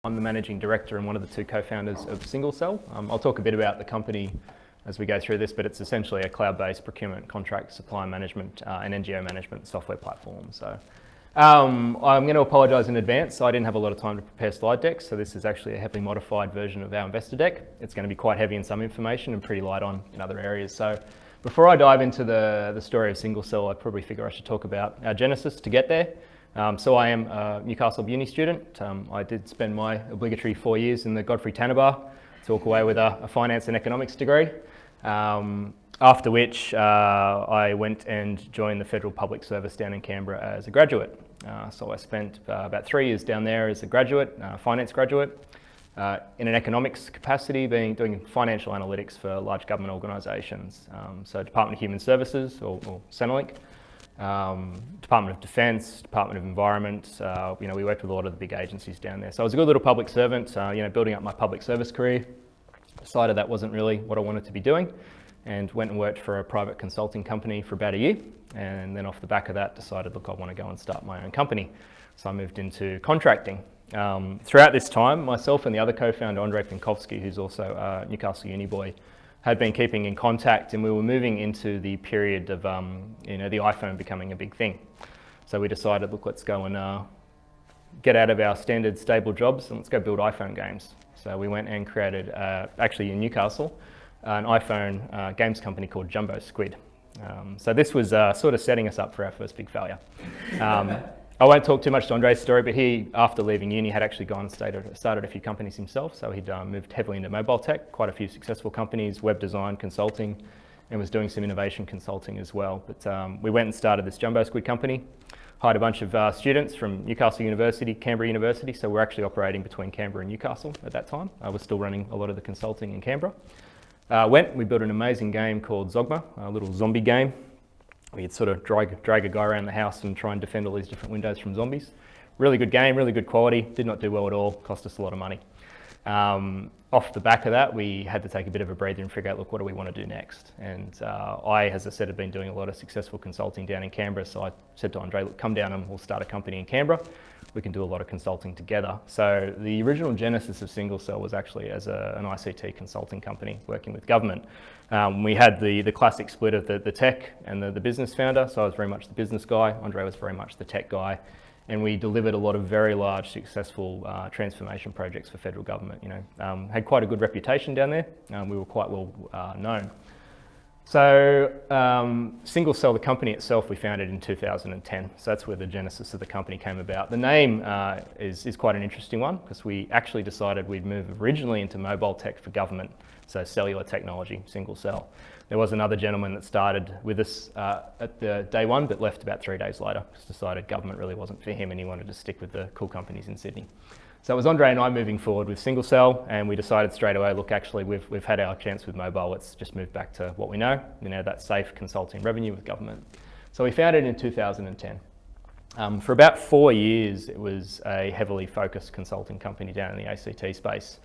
I'm the managing director and one of the two co-founders of Single Cell. I'll talk a bit about the company as we go through this, but it's essentially a cloud-based procurement, contract, supply management and NGO management software platform. So I'm going to apologise in advance. I didn't have a lot of time to prepare slide decks, so this is actually a heavily modified version of our investor deck. It's going to be quite heavy in some information and pretty light on in other areas. So before I dive into the story of Single Cell, I probably figure I should talk about our genesis to get there. So I am a Newcastle uni student. I did spend my obligatory 4 years in the Godfrey Tannabar to walk away with a finance and economics degree. After which I went and joined the Federal Public Service down in Canberra as a graduate. So I spent about 3 years down there as a graduate, finance graduate, in an economics capacity, doing financial analytics for large government organisations. So Department of Human Services, or Centrelink, Department of Defence, Department of Environment. We worked with a lot of the big agencies down there. So I was a good little public servant, building up my public service career. Decided that wasn't really what I wanted to be doing and went and worked for a private consulting company for about a year. And then off the back of that, decided, look, I want to go and start my own company. So I moved into contracting. Throughout this time, myself and the other co-founder, Andre Pinkowski, who's also a Newcastle uni boy, had been keeping in contact, and we were moving into the period of the iPhone becoming a big thing. So we decided, look, let's go and get out of our standard stable jobs and let's go build iPhone games. So we went and created, actually in Newcastle, an iPhone games company called Jumbo Squid. So this was sort of setting us up for our first big failure. I won't talk too much to Andre's story, but he, after leaving uni, had actually gone and started a few companies himself. So he'd moved heavily into mobile tech, quite a few successful companies, web design, consulting, and was doing some innovation consulting as well. But we went and started this Jumbo Squid company, hired a bunch of students from Newcastle University, Canberra University. So we're actually operating between Canberra and Newcastle at that time. I was still running a lot of the consulting in Canberra. We built an amazing game called Zogma, a little zombie game. We'd sort of drag a guy around the house and try and defend all these different windows from zombies. Really good game, really good quality, did not do well at all, cost us a lot of money. Off the back of that, we had to take a bit of a breather and figure out, look, what do we want to do next? And I, as I said, had been doing a lot of successful consulting down in Canberra, so I said to Andre, look, come down and we'll start a company in Canberra. We can do a lot of consulting together. So the original genesis of Single Cell was actually as an ICT consulting company working with government. We had the classic split of the tech and the business founder, so I was very much the business guy, Andre was very much the tech guy, and we delivered a lot of very large, successful transformation projects for federal government. Had quite a good reputation down there. We were quite well known. So Single Cell, the company itself, we founded in 2010. So that's where the genesis of the company came about. The name is quite an interesting one because we actually decided we'd move originally into mobile tech for government, so cellular technology, Single Cell. There was another gentleman that started with us at the day one, but left about 3 days later because decided government really wasn't for him and he wanted to stick with the cool companies in Sydney. So it was Andre and I moving forward with Single Cell, and we decided straight away, look, actually we've had our chance with mobile, let's just move back to what we know, that safe consulting revenue with government. So we founded in 2010. For about 4 years, it was a heavily focused consulting company down in the ACT space.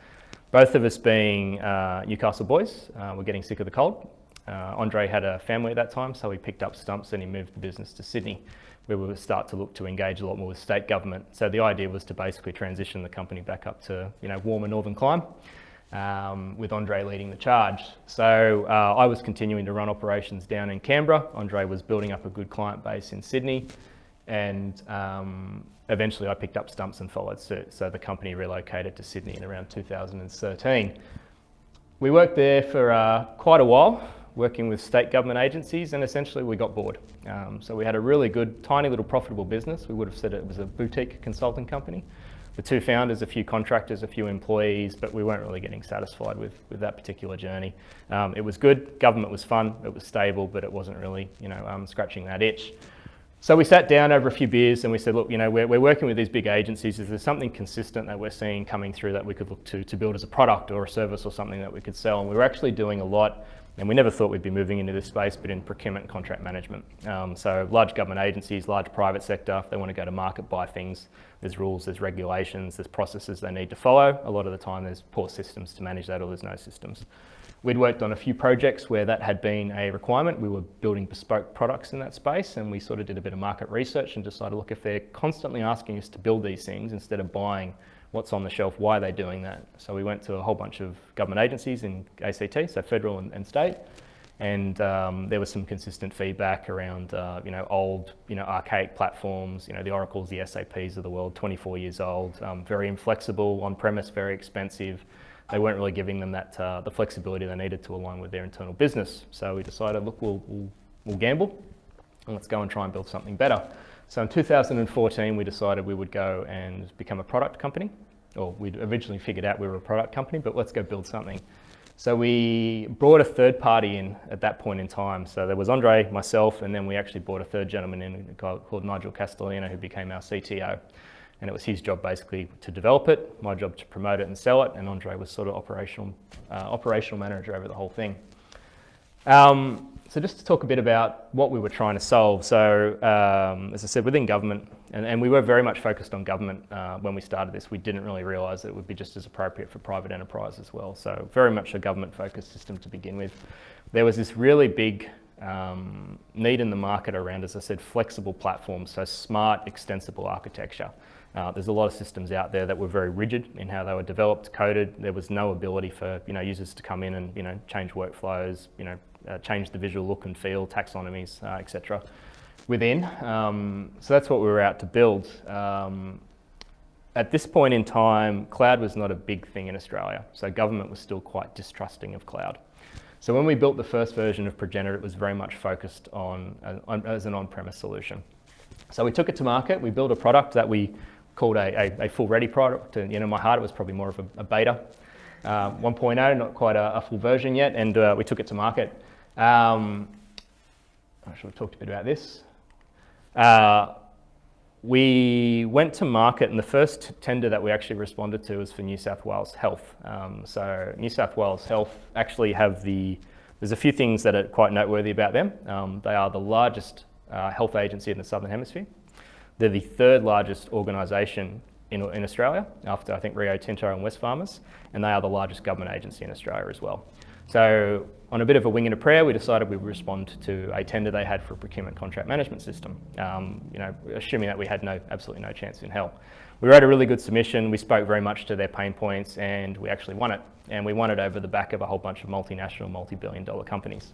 Both of us being Newcastle boys, we're getting sick of the cold. Andre had a family at that time, so he picked up stumps and he moved the business to Sydney, where we would start to look to engage a lot more with state government. So the idea was to basically transition the company back up to warmer northern clime, with Andre leading the charge. So I was continuing to run operations down in Canberra. Andre was building up a good client base in Sydney, and eventually I picked up stumps and followed suit. So the company relocated to Sydney in around 2013. We worked there for quite a while, working with state government agencies, and essentially we got bored. So we had a really good, tiny little profitable business. We would have said it was a boutique consulting company. The two founders, a few contractors, a few employees, but we weren't really getting satisfied with that particular journey. It was good, government was fun, it was stable, but it wasn't really, scratching that itch. So we sat down over a few beers and we said, look, we're working with these big agencies. Is there something consistent that we're seeing coming through that we could look to build as a product or a service or something that we could sell? And we were actually doing a lot, and we never thought we'd be moving into this space, but in procurement and contract management. So large government agencies, large private sector, if they want to go to market, buy things, there's rules, there's regulations, there's processes they need to follow. A lot of the time there's poor systems to manage that, or there's no systems. We'd worked on a few projects where that had been a requirement. We were building bespoke products in that space, and we sort of did a bit of market research and decided, look, if they're constantly asking us to build these things instead of buying what's on the shelf, why are they doing that? So we went to a whole bunch of government agencies in ACT, so federal and state, and there was some consistent feedback around old, archaic platforms, the Oracles, the SAPs of the world, 24 years old, very inflexible, on-premise, very expensive. They weren't really giving them that the flexibility they needed to align with their internal business. So we decided, look, we'll gamble and let's go and try and build something better. So in 2014, we decided we would go and become a product company. Or we'd originally figured out we were a product company, but let's go build something. So we brought a third party in at that point in time. So there was Andre, myself, and then we actually brought a third gentleman in, a guy called Nigel Castellino, who became our CTO. And it was his job basically to develop it, my job to promote it and sell it, and Andre was sort of operational manager over the whole thing. So just to talk a bit about what we were trying to solve. So as I said, within government, and we were very much focused on government when we started this. We didn't really realise that it would be just as appropriate for private enterprise as well. So very much a government-focused system to begin with. There was this really big need in the market around, as I said, flexible platforms, so smart, extensible architecture. There's a lot of systems out there that were very rigid in how they were developed, coded. There was no ability for users to come in and change workflows, change the visual look and feel, taxonomies, etc. within. So that's what we were out to build. At this point in time, cloud was not a big thing in Australia, so government was still quite distrusting of cloud. So when we built the first version of Progenitor, it was very much focused on as an on-premise solution. So we took it to market. We built a product that we called a full ready product. And, in my heart, it was probably more of a beta. 1.0, not quite a full version yet, and we took it to market. I should have talked a bit about this. We went to market, and the first tender that we actually responded to was for New South Wales Health. So New South Wales Health actually have there's a few things that are quite noteworthy about them. They are the largest health agency in the Southern Hemisphere. They're the third largest organisation in Australia, after I think Rio Tinto and Wesfarmers, and they are the largest government agency in Australia as well. So on a bit of a wing and a prayer, we decided we would respond to a tender they had for a procurement contract management system, assuming that we had absolutely no chance in hell. We wrote a really good submission, we spoke very much to their pain points, and we actually won it. And we won it over the back of a whole bunch of multinational, multi-billion-dollar companies.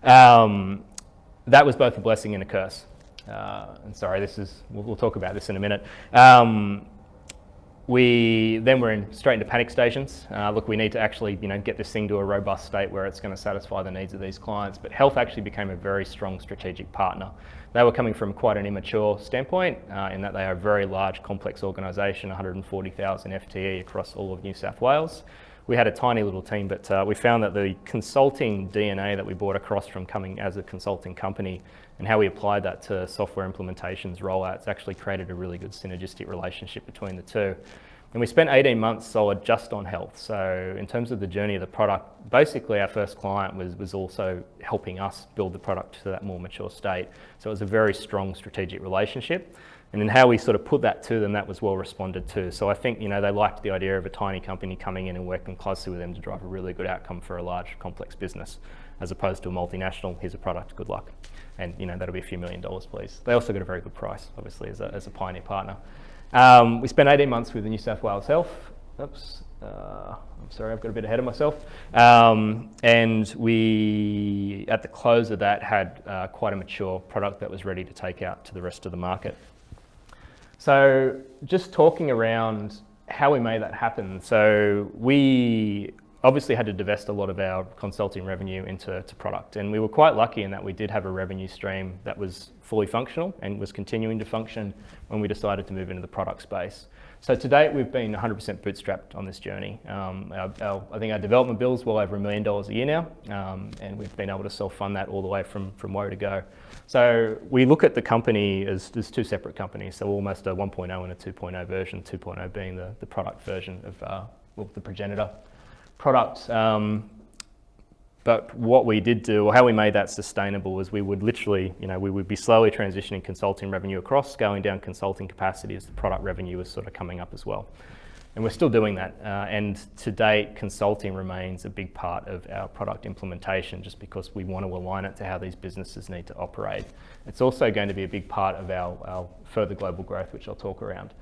That was both a blessing and a curse. And sorry, we'll talk about this in a minute. We then were straight into panic stations. Look, we need to actually, get this thing to a robust state where it's going to satisfy the needs of these clients. But health actually became a very strong strategic partner. They were coming from quite an immature standpoint in that they are a very large, complex organisation, 140,000 FTE across all of New South Wales. We had a tiny little team, but we found that the consulting DNA that we brought across from coming as a consulting company and how we applied that to software implementations, rollouts, actually created a really good synergistic relationship between the two. And we spent 18 months solid just on health. So in terms of the journey of the product, basically our first client was also helping us build the product to that more mature state. So it was a very strong strategic relationship. And then how we sort of put that to them, that was well responded to. So I think, they liked the idea of a tiny company coming in and working closely with them to drive a really good outcome for a large, complex business, as opposed to a multinational, here's a product, good luck. And, that'll be a few $1 million, please. They also got a very good price, obviously, as a pioneer partner. We spent 18 months with the New South Wales Health. Oops, I'm sorry, I've got a bit ahead of myself. And we, at the close of that, had quite a mature product that was ready to take out to the rest of the market. So just talking around how we made that happen. So we obviously had to divest a lot of our consulting revenue into product, and we were quite lucky in that we did have a revenue stream that was fully functional and was continuing to function when we decided to move into the product space. So to date, we've been 100% bootstrapped on this journey. I think our development bill's well over $1 million a year now, and we've been able to self-fund that all the way from where to go. So we look at the company as two separate companies, so almost a 1.0 and a 2.0 version, 2.0 being the product version of the Progenitor product. But what we did do, or how we made that sustainable, was we would literally, we would be slowly transitioning consulting revenue across, scaling down consulting capacity as the product revenue was sort of coming up as well. And we're still doing that. And to date, consulting remains a big part of our product implementation just because we want to align it to how these businesses need to operate. It's also going to be a big part of our further global growth, which I'll talk around.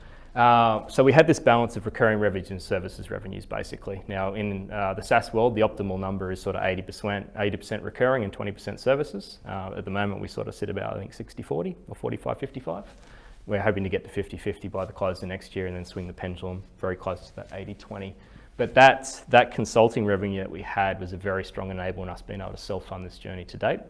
So we had this balance of recurring revenues and services revenues, basically. Now, in the SaaS world, the optimal number is sort of 80% recurring and 20% services. At the moment, we sort of sit about, I think, 60-40 or 45-55. We're hoping to get to 50-50 by the close of next year and then swing the pendulum very close to that 80-20. But that consulting revenue that we had was a very strong enabler in us being able to self-fund this journey to date.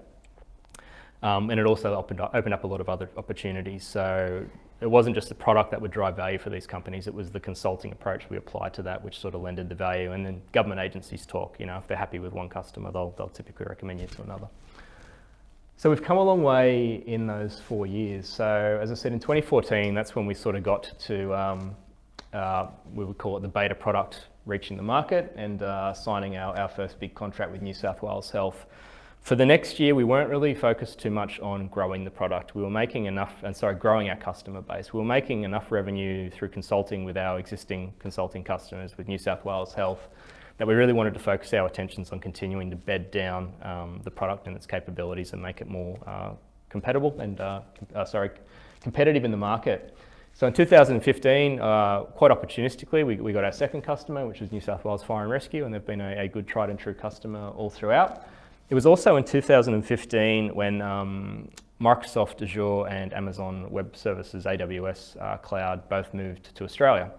And it also opened up a lot of other opportunities. So it wasn't just the product that would drive value for these companies, it was the consulting approach we applied to that, which sort of lended the value. And then government agencies talk, if they're happy with one customer, they'll typically recommend you to another. So we've come a long way in those 4 years. So as I said, in 2014, that's when we sort of got to, we would call it the beta product reaching the market and signing our first big contract with New South Wales Health. For the next year, we weren't really focused too much on growing the product. We were making growing our customer base. We were making enough revenue through consulting with our existing consulting customers with New South Wales Health that we really wanted to focus our attentions on continuing to bed down the product and its capabilities and make it more competitive in the market. So in 2015, quite opportunistically, we got our second customer, which was New South Wales Fire and Rescue, and they've been a good tried and true customer all throughout. It was also in 2015 when Microsoft Azure and Amazon Web Services, AWS Cloud, both moved to Australia.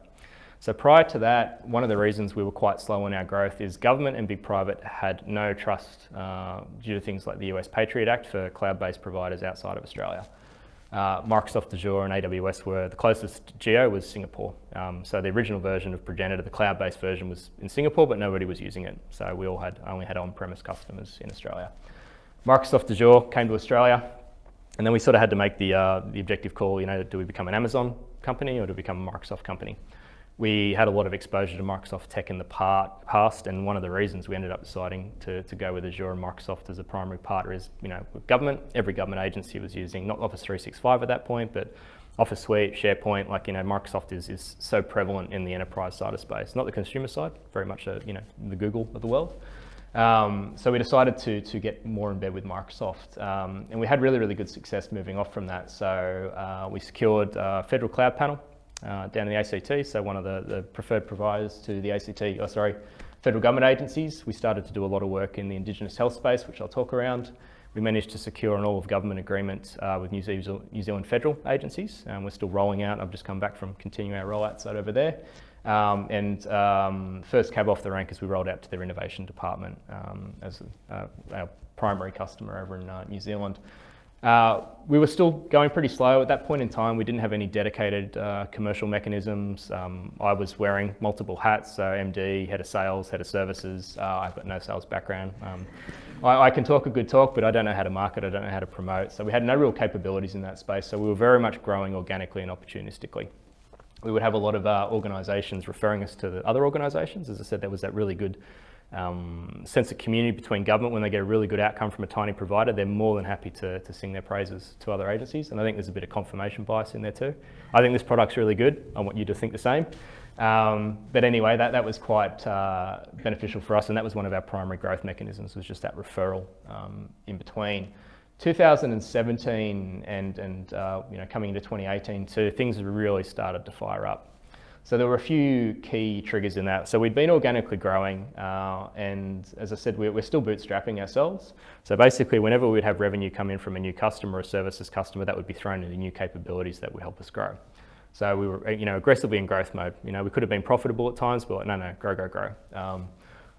So prior to that, one of the reasons we were quite slow in our growth is government and big private had no trust due to things like the US Patriot Act for cloud-based providers outside of Australia. Microsoft Azure and AWS were the closest geo was Singapore. So the original version of Progenitor, the cloud-based version, was in Singapore, but nobody was using it. So we only had on-premise customers in Australia. Microsoft Azure came to Australia, and then we sort of had to make the objective call, do we become an Amazon company or do we become a Microsoft company? We had a lot of exposure to Microsoft tech in the past, and one of the reasons we ended up deciding to go with Azure and Microsoft as a primary partner is, with government, every government agency was using not Office 365 at that point, but Office Suite, SharePoint. Microsoft is so prevalent in the enterprise side of space, not the consumer side, very much the Google of the world. So we decided to get more in bed with Microsoft, and we had really, really good success moving off from that. So we secured a federal cloud panel down in the ACT, so one of the preferred providers to the federal government agencies. We started to do a lot of work in the Indigenous health space, which I'll talk around. We managed to secure an all-of-government agreement with New Zealand federal agencies. We're still rolling out. I've just come back from continuing our rollouts over there. First cab off the rank as we rolled out to their innovation department as our primary customer over in New Zealand. We were still going pretty slow at that point in time. We didn't have any dedicated commercial mechanisms. I was wearing multiple hats, so MD, head of sales, head of services. I've got no sales background. I can talk a good talk, but I don't know how to market, I don't know how to promote. So we had no real capabilities in that space, so we were very much growing organically and opportunistically. We would have a lot of organisations referring us to the other organisations. As I said, there was that really good sense of community between government. When they get a really good outcome from a tiny provider, they're more than happy to sing their praises to other agencies. And I think there's a bit of confirmation bias in there too. I think this product's really good. I want you to think the same. But anyway, that was quite beneficial for us, and that was one of our primary growth mechanisms, was just that referral in between. 2017 and coming into 2018 too, things really started to fire up. So there were a few key triggers in that. So we'd been organically growing, and as I said, we're still bootstrapping ourselves. So basically, whenever we'd have revenue come in from a new customer or services customer, that would be thrown into new capabilities that would help us grow. So we were, aggressively in growth mode. We could have been profitable at times, but no, grow.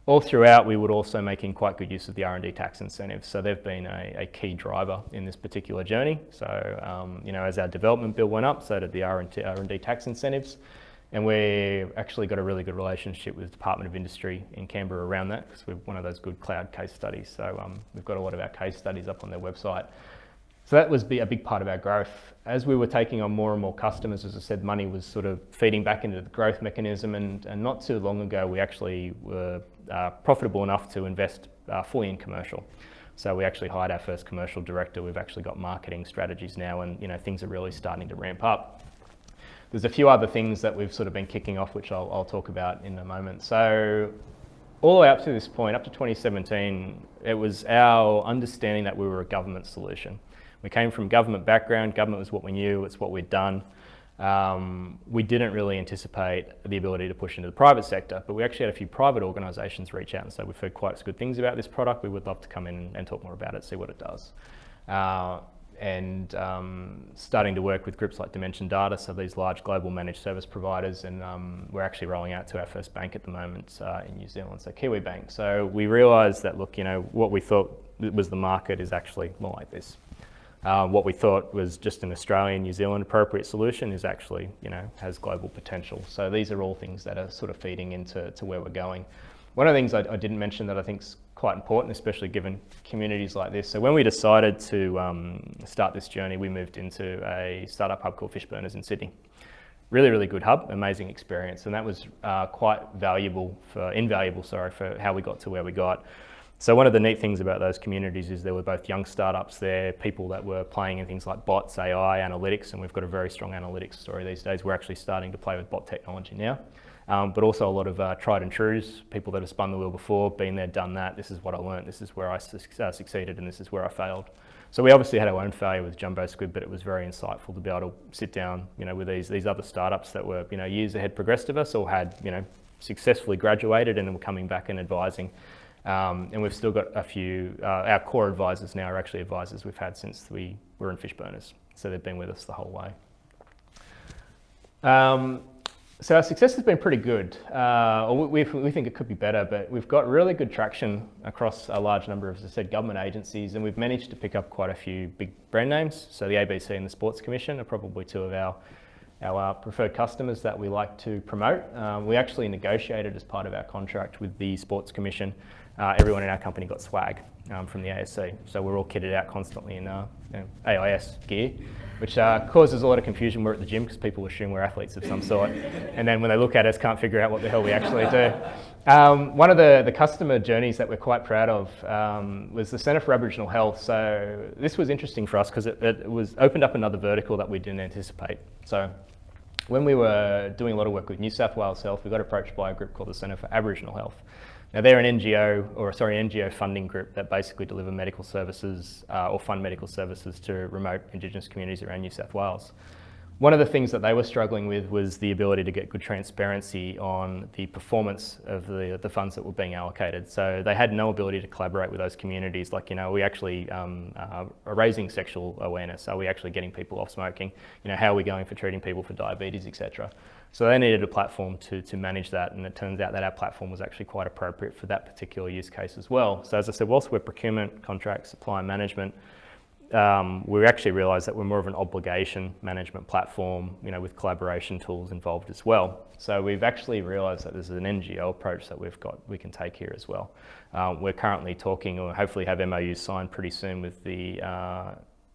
All throughout, we would also making quite good use of the R&D tax incentives. So they've been a key driver in this particular journey. So, as our development bill went up, so did the R&D tax incentives. And we've actually got a really good relationship with the Department of Industry in Canberra around that, because we're one of those good cloud case studies. So we've got a lot of our case studies up on their website. So that was a big part of our growth. As we were taking on more and more customers, as I said, money was sort of feeding back into the growth mechanism, and not too long ago, we actually were profitable enough to invest fully in commercial. So we actually hired our first commercial director. We've actually got marketing strategies now, and things are really starting to ramp up. there's a few other things that we've sort of been kicking off, which I'll talk about in a moment. So all the way up to this point, up to 2017, it was our understanding that we were a government solution. We came from government background, government was what we knew, it's what we'd done. We didn't really anticipate the ability to push into the private sector, but we actually had a few private organisations reach out and say, we've heard quite good things about this product, we would love to come in and talk more about it, see what it does. Starting to work with groups like Dimension Data, so these large global managed service providers, and we're actually rolling out to our first bank at the moment in New Zealand, so Kiwi Bank. So we realised that, look, what we thought was the market is actually more like this. What we thought was just an Australian, New Zealand appropriate solution is actually, has global potential. So these are all things that are sort of feeding into where we're going. One of the things I didn't mention that I think is quite important, especially given communities like this. So when we decided to start this journey, we moved into a startup hub called Fishburners in Sydney. Really, really good hub, amazing experience. And that was quite invaluable for how we got to where we got. So one of the neat things about those communities is there were both young startups there, people that were playing in things like bots, AI, analytics, and we've got a very strong analytics story these days. We're actually starting to play with bot technology now, but also a lot of tried and trues, people that have spun the wheel before, been there, done that. This is what I learned, this is where I succeeded, and this is where I failed. So we obviously had our own failure with Jumbo Squid, but it was very insightful to be able to sit down, with these other startups that were, years ahead progressed of us, or had, successfully graduated and were coming back and advising. And we've still got a few, our core advisors now are actually advisors we've had since we were in Fishburners. So they've been with us the whole way. So our success has been pretty good. We think it could be better, but we've got really good traction across a large number of, as I said, government agencies, and we've managed to pick up quite a few big brand names. So the ABC and the Sports Commission are probably two of our preferred customers that we like to promote. We actually negotiated as part of our contract with the Sports Commission. Everyone in our company got swag from the ASC, so we're all kitted out constantly in AIS gear, which causes a lot of confusion. We're at the gym because people assume we're athletes of some sort, and then when they look at us, can't figure out what the hell we actually do. One of the customer journeys that we're quite proud of was the Centre for Aboriginal Health. So this was interesting for us because it was opened up another vertical that we didn't anticipate. So when we were doing a lot of work with New South Wales Health, we got approached by a group called the Centre for Aboriginal Health. Now they're an NGO funding group that basically deliver medical services or fund medical services to remote Indigenous communities around New South Wales. One of the things that they were struggling with was the ability to get good transparency on the performance of the funds that were being allocated. So they had no ability to collaborate with those communities. Like, we actually are raising sexual awareness. Are we actually getting people off smoking? How are we going for treating people for diabetes, etc. So they needed a platform to manage that, and it turns out that our platform was actually quite appropriate for that particular use case as well. So as I said, whilst we're procurement, contract, supply management, we actually realised that we're more of an obligation management platform, with collaboration tools involved as well. So we've actually realised that there's an NGO approach that we can take here as well. We're currently talking, or hopefully have MOUs signed pretty soon with the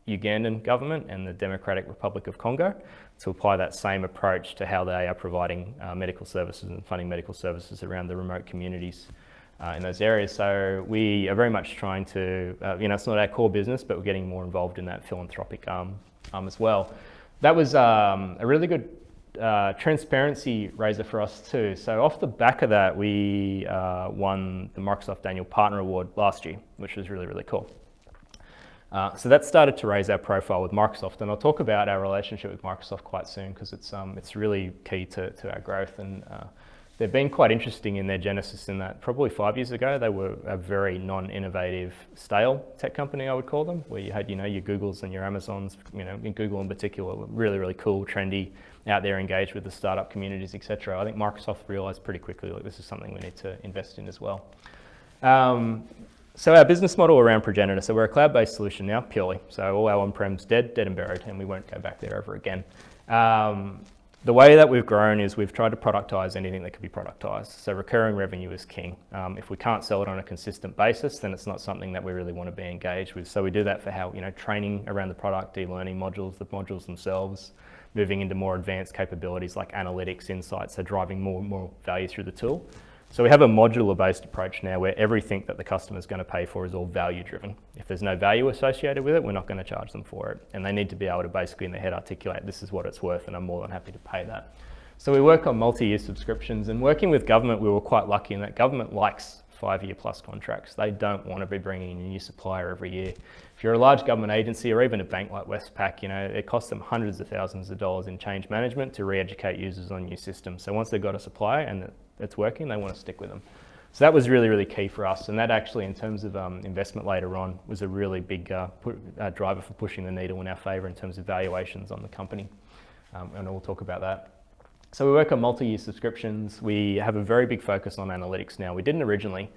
Ugandan government and the Democratic Republic of Congo to apply that same approach to how they are providing medical services and funding medical services around the remote communities in those areas. So we are very much trying to, it's not our core business, but we're getting more involved in that philanthropic arm as well. That was a really good transparency raiser for us too. So off the back of that, we won the Microsoft Annual Partner Award last year, which was really, really cool. So that started to raise our profile with Microsoft, and I'll talk about our relationship with Microsoft quite soon because it's really key to our growth. And they've been quite interesting in their genesis in that probably 5 years ago they were a very non-innovative, stale tech company, I would call them, where you had your Googles and your Amazons, in Google in particular, were really, really cool, trendy, out there engaged with the startup communities, etc. I think Microsoft realised pretty quickly that this is something we need to invest in as well. So our business model around Progenitor, so we're a cloud-based solution now, purely. So all our on-prem's dead and buried, and we won't go back there ever again. The way that we've grown is we've tried to productize anything that could be productized. So recurring revenue is king. If we can't sell it on a consistent basis, then it's not something that we really want to be engaged with. So we do that for how, training around the product, e-learning modules, the modules themselves, moving into more advanced capabilities like analytics, insights, so driving more value through the tool. So we have a modular-based approach now where everything that the customer is going to pay for is all value-driven. If there's no value associated with it, we're not going to charge them for it. And they need to be able to basically in their head articulate, this is what it's worth and I'm more than happy to pay that. So we work on multi-year subscriptions, and working with government, we were quite lucky in that government likes 5-year plus contracts. They don't want to be bringing in a new supplier every year. If you're a large government agency or even a bank like Westpac, it costs them hundreds of thousands of dollars in change management to re-educate users on new systems. So once they've got a supplier and it's working, they want to stick with them. So that was really, really key for us. And that actually, in terms of investment later on, was a really big driver for pushing the needle in our favour in terms of valuations on the company. And we'll talk about that. So we work on multi-year subscriptions. We have a very big focus on analytics now. We didn't originally.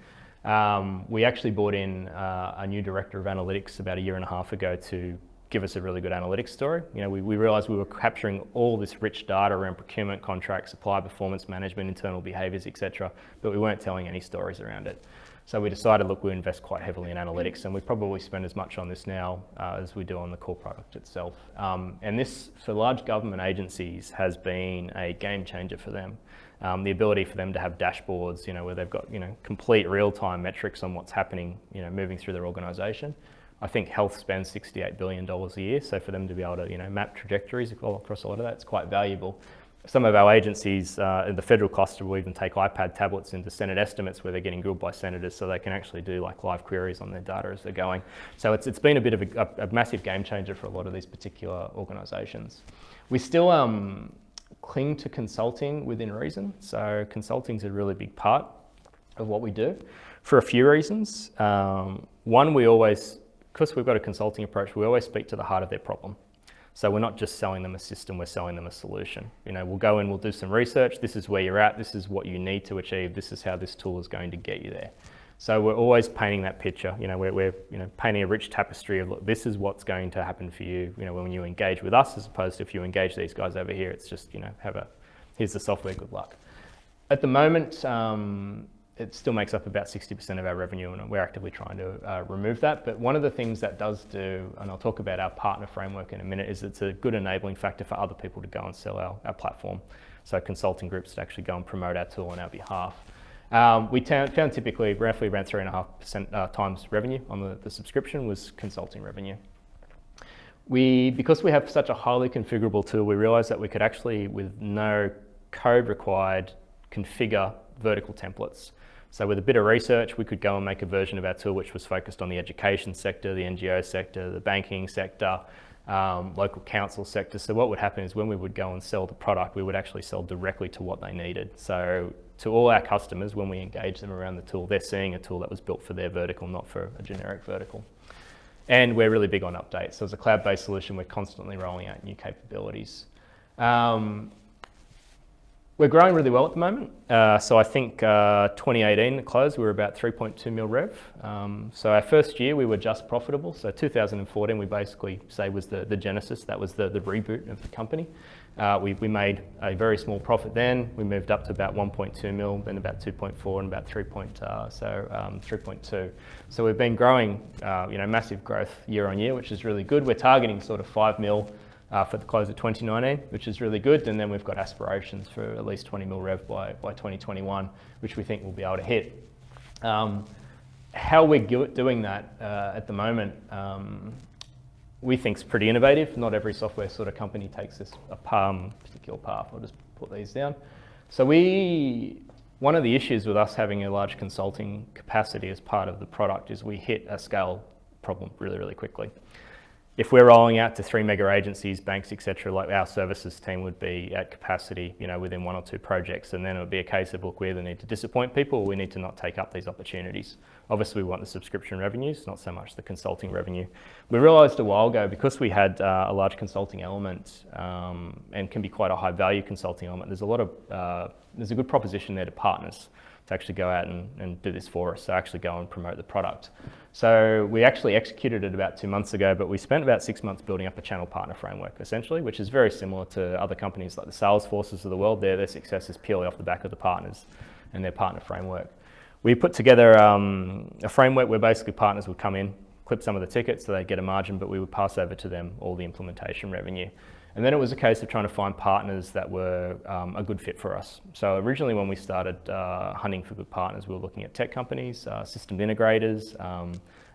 We actually brought in a new director of analytics about 1.5 years ago to give us a really good analytics story. We realised we were capturing all this rich data around procurement contracts, supply performance management, internal behaviours, etc., but we weren't telling any stories around it. So we decided, look, we invest quite heavily in analytics, and we probably spend as much on this now as we do on the core product itself. And this, for large government agencies, has been a game changer for them. The ability for them to have dashboards, where they've got, complete real-time metrics on what's happening, moving through their organisation. I think health spends $68 billion a year, so for them to be able to, map trajectories across a lot of that, it's quite valuable. Some of our agencies in the federal cluster will even take iPad tablets into Senate estimates where they're getting grilled by senators, so they can actually do like live queries on their data as they're going. So it's been a bit of a massive game changer for a lot of these particular organisations. We still cling to consulting within reason. So consulting is a really big part of what we do for a few reasons. One, because we've got a consulting approach, we always speak to the heart of their problem. So we're not just selling them a system, we're selling them a solution. We'll go in, we'll do some research, this is where you're at, this is what you need to achieve, this is how this tool is going to get you there. So we're always painting that picture, we're painting a rich tapestry of, look, this is what's going to happen for you, when you engage with us, as opposed to if you engage these guys over here, it's just, here's the software, good luck. At the moment, it still makes up about 60% of our revenue, and we're actively trying to remove that. But one of the things that does do, and I'll talk about our partner framework in a minute, is it's a good enabling factor for other people to go and sell our platform. So consulting groups to actually go and promote our tool on our behalf. We found typically roughly around 3.5% times revenue on the subscription was consulting revenue. Because we have such a highly configurable tool, we realized that we could actually, with no code required, configure vertical templates. So with a bit of research, we could go and make a version of our tool which was focused on the education sector, the NGO sector, the banking sector, local council sector. So what would happen is when we would go and sell the product, we would actually sell directly to what they needed. So to all our customers, when we engage them around the tool, they're seeing a tool that was built for their vertical, not for a generic vertical. And we're really big on updates. So as a cloud-based solution, we're constantly rolling out new capabilities. We're growing really well at the moment. So I think 2018 at close, we were about 3.2 mil rev. So our first year, we were just profitable. So 2014, we basically say was the genesis. That was the reboot of the company. We made a very small profit then. We moved up to about 1.2 mil, then about 2.4 and about 3.2. So we've been growing, massive growth year on year, which is really good. We're targeting sort of 5 mil for the close of 2019, which is really good. And then we've got aspirations for at least 20 mil rev by 2021, which we think we'll be able to hit. How we're doing that at the moment, we think is pretty innovative. Not every software sort of company takes this particular path. I'll just put these down. So one of the issues with us having a large consulting capacity as part of the product is we hit a scale problem really, really quickly. If we're rolling out to 3 mega agencies, banks, etc., like our services team would be at capacity, within 1 or 2 projects, and then it would be a case of, look, we either need to disappoint people or we need to not take up these opportunities. Obviously, we want the subscription revenues, not so much the consulting revenue. We realised a while ago, because we had a large consulting element and can be quite a high value consulting element, there's a good proposition there to partners to actually go out and do this for us, so actually go and promote the product. So we actually executed it about 2 months ago, but we spent about 6 months building up a channel partner framework, essentially, which is very similar to other companies like the Salesforces of the world. Their success is purely off the back of the partners and their partner framework. We put together a framework where basically partners would come in, clip some of the tickets so they'd get a margin, but we would pass over to them all the implementation revenue. And then it was a case of trying to find partners that were a good fit for us. So originally when we started hunting for good partners, we were looking at tech companies, system integrators,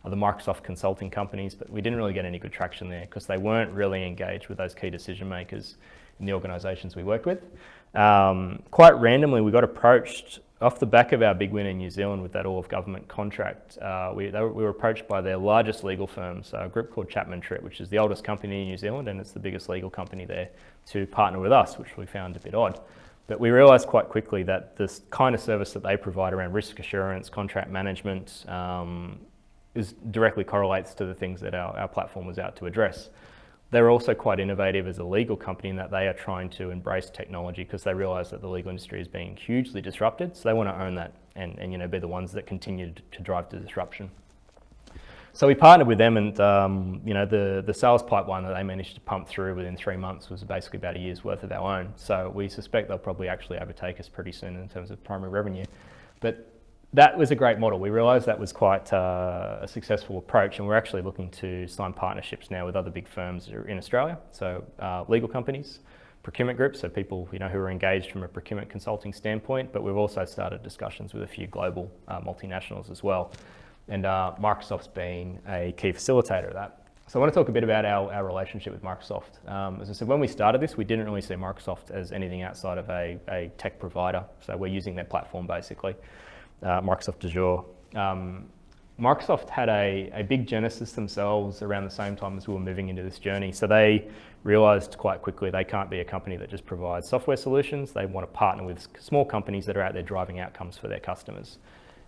other Microsoft consulting companies, but we didn't really get any good traction there because they weren't really engaged with those key decision makers in the organisations we worked with. Quite randomly, we got approached off the back of our big win in New Zealand with that all-of-government contract. We were approached by their largest legal firm, so a group called Chapman Tripp, which is the oldest company in New Zealand, and it's the biggest legal company there, to partner with us, which we found a bit odd. But we realised quite quickly that this kind of service that they provide around risk assurance, contract management, directly correlates to the things that our platform was out to address. They're also quite innovative as a legal company in that they are trying to embrace technology because they realise that the legal industry is being hugely disrupted, so they want to own that and be the ones that continue to drive the disruption. So we partnered with them, and the sales pipeline that they managed to pump through within 3 months was basically about a year's worth of our own. So we suspect they'll probably actually overtake us pretty soon in terms of primary revenue. But that was a great model. We realised that was quite a successful approach, and we're actually looking to sign partnerships now with other big firms in Australia. So legal companies, procurement groups, so people who are engaged from a procurement consulting standpoint, but we've also started discussions with a few global multinationals as well. And Microsoft's been a key facilitator of that. So I want to talk a bit about our relationship with Microsoft. As I said, when we started this, we didn't really see Microsoft as anything outside of a tech provider. So we're using their platform basically. Microsoft Azure. Microsoft had a big genesis themselves around the same time as we were moving into this journey. So they realised quite quickly they can't be a company that just provides software solutions. They want to partner with small companies that are out there driving outcomes for their customers.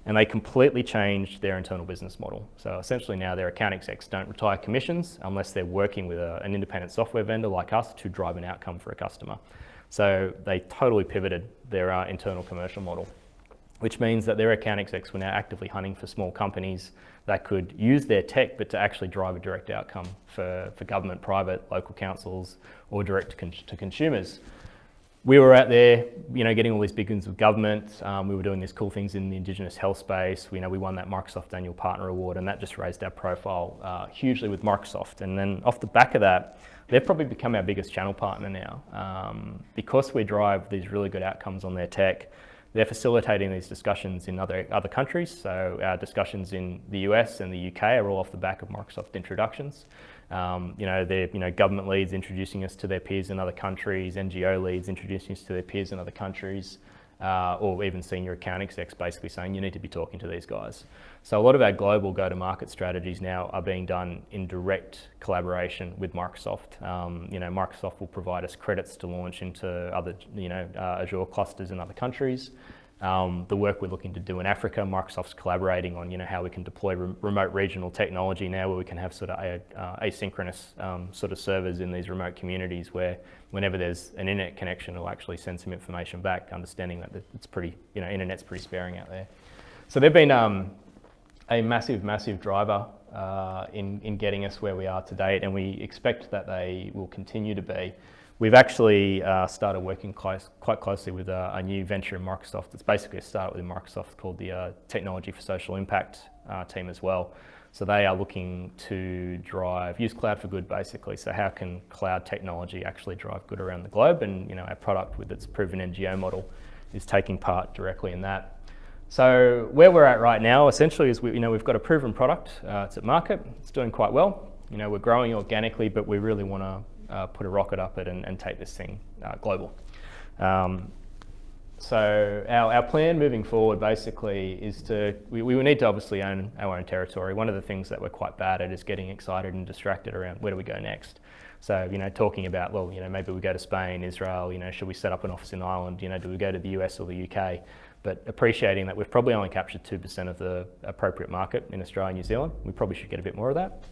And they completely changed their internal business model. So essentially now their account execs don't retire commissions unless they're working with an independent software vendor like us to drive an outcome for a customer. So they totally pivoted their internal commercial model, which means that their account execs were now actively hunting for small companies that could use their tech, but to actually drive a direct outcome for government, private, local councils, or direct to consumers. We were out there, getting all these big wins with government. We were doing these cool things in the Indigenous health space. We won that Microsoft Annual Partner Award, and that just raised our profile hugely with Microsoft. And then off the back of that, they've probably become our biggest channel partner now. Because we drive these really good outcomes on their tech, they're facilitating these discussions in other countries. So our discussions in the US and the UK are all off the back of Microsoft introductions. They're government leads introducing us to their peers in other countries, NGO leads introducing us to their peers in other countries, or even senior account execs basically saying you need to be talking to these guys. So a lot of our global go-to-market strategies now are being done in direct collaboration with Microsoft. Microsoft will provide us credits to launch into other Azure clusters in other countries. The work we're looking to do in Africa, Microsoft's collaborating on how we can deploy remote regional technology now, where we can have sort of asynchronous sort of servers in these remote communities where whenever there's an internet connection, it'll actually send some information back, understanding that it's pretty, internet's pretty sparing out there. So they've been a massive driver in getting us where we are to date, and we expect that they will continue to be. We've actually started working quite closely with a new venture in Microsoft. It's basically a startup with Microsoft called the Technology for Social Impact team as well. So they are looking to use cloud for good basically. So how can cloud technology actually drive good around the globe? And our product with its proven NGO model is taking part directly in that. So where we're at right now essentially is we've got a proven product. It's at market. It's doing quite well. We're growing organically, but we really want to put a rocket up it and take this thing global. So our plan moving forward basically is we will need to obviously own our own territory. One of the things that we're quite bad at is getting excited and distracted around where do we go next. So talking about, well, maybe we go to Spain, Israel, should we set up an office in Ireland, do we go to the US or the UK? But appreciating that we've probably only captured 2% of the appropriate market in Australia and New Zealand. We probably should get a bit more of that.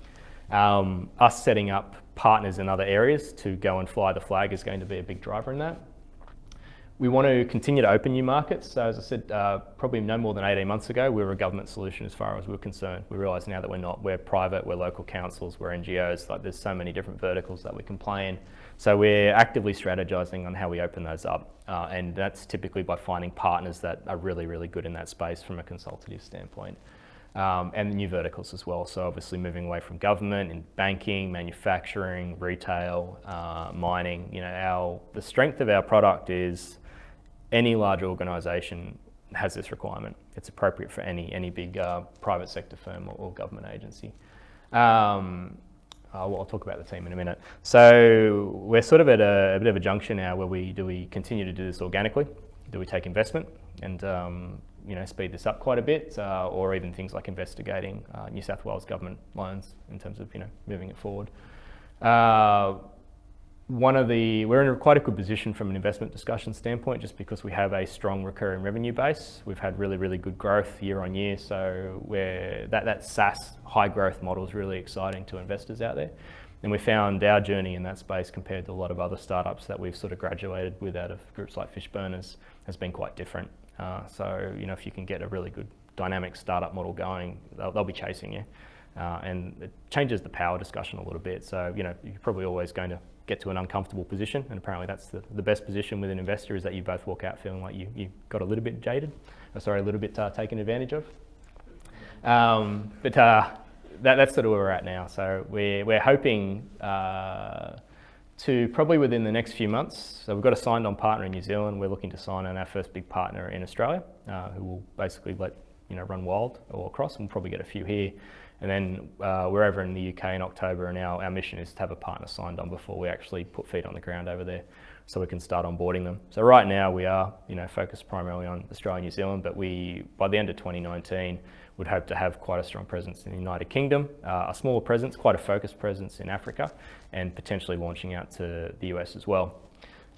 Us setting up partners in other areas to go and fly the flag is going to be a big driver in that. We want to continue to open new markets. So as I said, probably no more than 18 months ago, we were a government solution as far as we're concerned. We realise now that we're not. We're private, we're local councils, we're NGOs. Like there's so many different verticals that we can play in. So we're actively strategising on how we open those up. And that's typically by finding partners that are really, really good in that space from a consultative standpoint. and new verticals as well. So obviously moving away from government in banking, manufacturing, retail, mining. The strength of our product is any large organisation has this requirement. It's appropriate for any big private sector firm or government agency. I'll talk about the team in a minute. So we're sort of at a bit of a junction now where do we continue to do this organically? Do we take investment and speed this up quite a bit, or even things like investigating New South Wales government loans in terms of moving it forward? We're in quite a good position from an investment discussion standpoint, just because we have a strong recurring revenue base. We've had really, really good growth year on year, so that SaaS high growth model is really exciting to investors out there. And we found our journey in that space compared to a lot of other startups that we've sort of graduated with out of groups like Fishburners has been quite different. So if you can get a really good dynamic startup model going, they'll be chasing you. And it changes the power discussion a little bit. So you're probably always going to get to an uncomfortable position, and apparently that's the best position with an investor, is that you both walk out feeling like you got a little bit jaded, a little bit taken advantage of. That's sort of where we're at now. So we're hoping to probably within the next few months. So we've got a signed on partner in New Zealand. We're looking to sign on our first big partner in Australia, who will basically run wild all across, and we'll probably get a few here. And then we're over in the UK in October, and our mission is to have a partner signed on before we actually put feet on the ground over there, so we can start onboarding them. So right now we are focused primarily on Australia and New Zealand, but by the end of 2019 would hope to have quite a strong presence in the United Kingdom, a smaller presence, quite a focused presence in Africa, and potentially launching out to the US as well.